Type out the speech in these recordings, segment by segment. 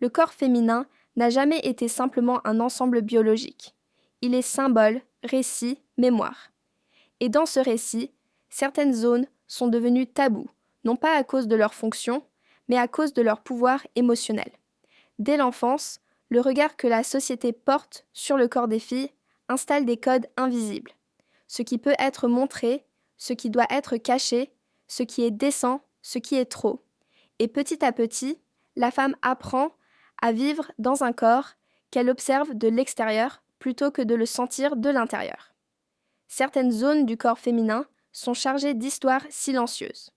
Le corps féminin n'a jamais été simplement un ensemble biologique. Il est symbole, récit, mémoire. Et dans ce récit, certaines zones sont devenues tabous, non pas à cause de leur fonction, mais à cause de leur pouvoir émotionnel. Dès l'enfance, le regard que la société porte sur le corps des filles installe des codes invisibles. Ce qui peut être montré, ce qui doit être caché, ce qui est décent, ce qui est trop. Et petit à petit, la femme apprend à vivre dans un corps qu'elle observe de l'extérieur plutôt que de le sentir de l'intérieur. Certaines zones du corps féminin sont chargées d'histoires silencieuses,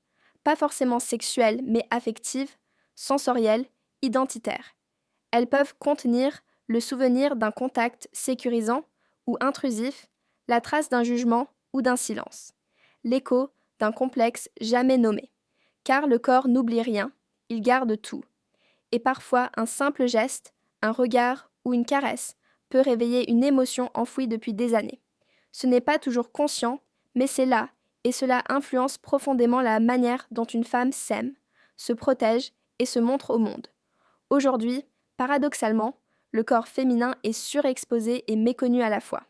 pas forcément sexuelles mais affectives, sensorielles, identitaires. Elles peuvent contenir le souvenir d'un contact sécurisant ou intrusif, la trace d'un jugement ou d'un silence, l'écho d'un complexe jamais nommé. Car le corps n'oublie rien, il garde tout. Et parfois un simple geste, un regard ou une caresse peut réveiller une émotion enfouie depuis des années. Ce n'est pas toujours conscient, mais c'est là, et cela influence profondément la manière dont une femme s'aime, se protège et se montre au monde. Aujourd'hui, paradoxalement, le corps féminin est surexposé et méconnu à la fois.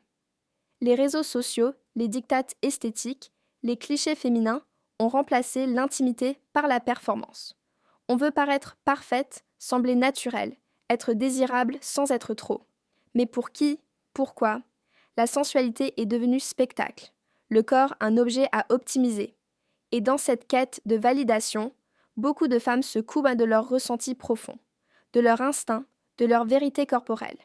Les réseaux sociaux, les diktats esthétiques, les clichés féminins ont remplacé l'intimité par la performance. On veut paraître parfaite, sembler naturelle, être désirable sans être trop. Mais pour qui? Pourquoi? La sensualité est devenue spectacle, le corps un objet à optimiser. Et dans cette quête de validation, beaucoup de femmes se coupent de leurs ressentis profonds, de leur instinct, de leur vérité corporelle.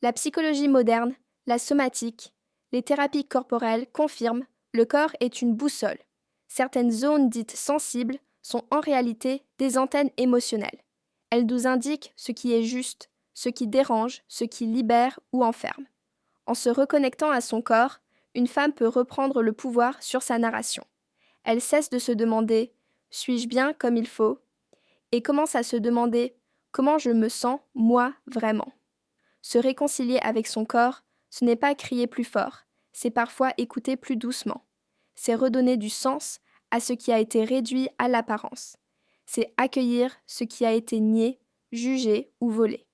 La psychologie moderne, la somatique, les thérapies corporelles confirment le corps est une boussole. Certaines zones dites sensibles sont en réalité des antennes émotionnelles. Elles nous indiquent ce qui est juste, ce qui dérange, ce qui libère ou enferme. En se reconnectant à son corps, une femme peut reprendre le pouvoir sur sa narration. Elle cesse de se demander « suis-je bien comme il faut ?» et commence à se demander « comment je me sens, moi, vraiment ?» Se réconcilier avec son corps, ce n'est pas crier plus fort, c'est parfois écouter plus doucement. C'est redonner du sens à ce qui a été réduit à l'apparence. C'est accueillir ce qui a été nié, jugé ou volé.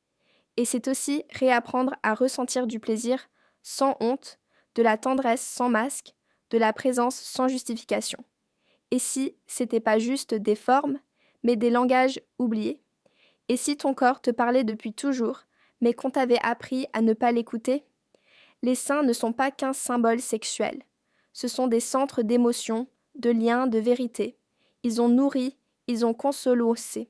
Et c'est aussi réapprendre à ressentir du plaisir sans honte, de la tendresse sans masque, de la présence sans justification. Et si c'était pas juste des formes, mais des langages oubliés? Et si ton corps te parlait depuis toujours, mais qu'on t'avait appris à ne pas l'écouter? Les seins ne sont pas qu'un symbole sexuel. Ce sont des centres d'émotion, de liens, de vérité. Ils ont nourri, ils ont consolé.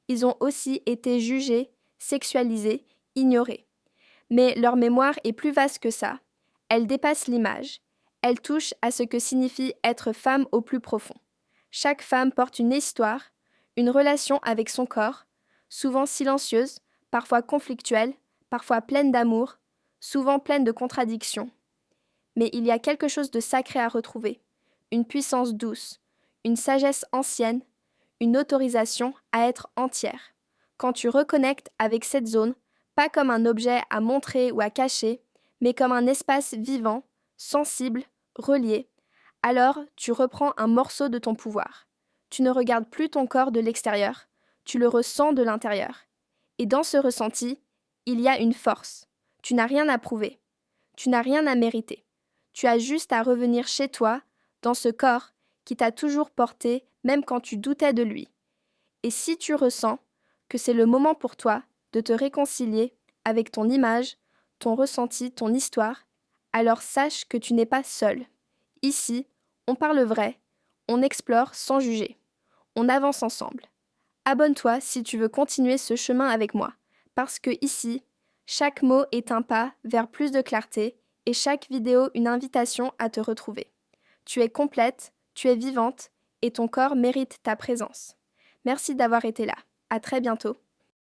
Ils ont aussi été jugés, sexualisés, ignorés. Mais leur mémoire est plus vaste que ça. Elle dépasse l'image. Elle touche à ce que signifie être femme au plus profond. Chaque femme porte une histoire, une relation avec son corps, souvent silencieuse, parfois conflictuelle, parfois pleine d'amour, souvent pleine de contradictions. Mais il y a quelque chose de sacré à retrouver, une puissance douce, une sagesse ancienne, une autorisation à être entière. Quand tu reconnectes avec cette zone, pas comme un objet à montrer ou à cacher, mais comme un espace vivant, sensible, relié, alors tu reprends un morceau de ton pouvoir. Tu ne regardes plus ton corps de l'extérieur, tu le ressens de l'intérieur. Et dans ce ressenti, il y a une force. Tu n'as rien à prouver. Tu n'as rien à mériter. Tu as juste à revenir chez toi, dans ce corps qui t'a toujours porté, même quand tu doutais de lui. Et si tu ressens que c'est le moment pour toi de te réconcilier avec ton image, ton ressenti, ton histoire, alors sache que tu n'es pas seul. Ici, on parle vrai, on explore sans juger. On avance ensemble. Abonne-toi si tu veux continuer ce chemin avec moi, parce que ici, chaque mot est un pas vers plus de clarté et chaque vidéo une invitation à te retrouver. Tu es complète, tu es vivante et ton corps mérite ta présence. Merci d'avoir été là. À très bientôt.